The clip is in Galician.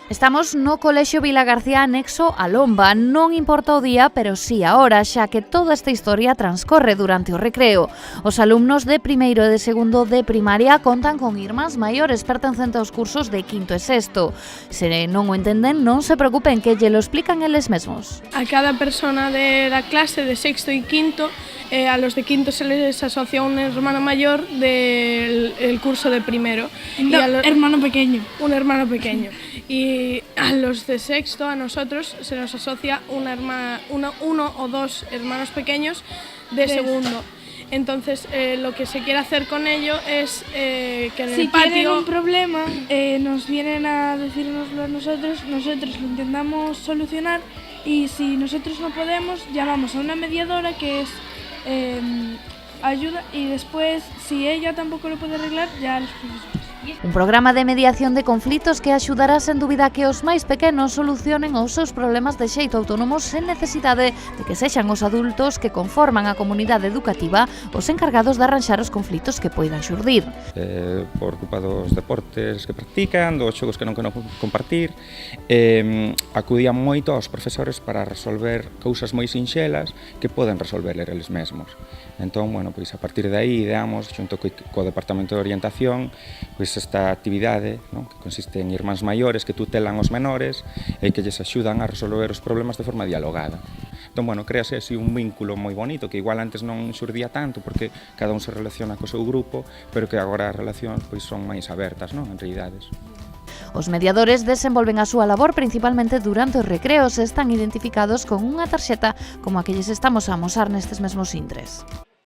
Estamos no Colexio Vila García anexo a Lomba. Non importa o día, pero sí a hora, xa que toda esta historia transcorre durante o recreo. Os alumnos de primeiro e de segundo de primaria contan con irmáns maiores pertencentes aos cursos de quinto e sexto. Se non o entenden, non se preocupen, que lle lo explican eles mesmos. A cada persona da clase de sexto e quinto, a los de quinto se les asocia un hermano mayor del curso de primero. Hermano pequeño. Un hermano pequeño. Y a los de sexto, a nosotros, se nos asocia uno o dos hermanos pequeños de segundo. Entonces, lo que se quiere hacer con ello es que en el patio... Si tienen un problema, nos vienen a decírnoslo a nosotros lo intentamos solucionar, y si nosotros no podemos, llamamos a una mediadora que es ayuda, y después, si ella tampoco lo puede arreglar, ya los profesores. Un programa de mediación de conflitos que axudará sen dúbida que os máis pequenos solucionen os seus problemas de xeito autónomo sen necesidade de que sexan os adultos que conforman a comunidade educativa os encargados de arranxar os conflitos que poidan xurdir. Por culpa dos deportes que practican, dos xogos que non queren compartir, acudían moito aos profesores para resolver cousas moi sinxelas que poden resolver eles mesmos. Entón, bueno, pois a partir de aí ideamos, xunto co Departamento de Orientación, pois esta actividade, non, que consiste en irmáns maiores que tutelan os menores e que lles axudan a resolver os problemas de forma dialogada. Entón, bueno, créase así un vínculo moi bonito que igual antes non xurdía tanto porque cada un se relaciona co seu grupo, pero que agora as relacións pois son máis abertas, non, en realidades. Os mediadores desenvolven a súa labor principalmente durante os recreos e están identificados con unha tarxeta como a que lles estamos a amosar nestes mesmos intres.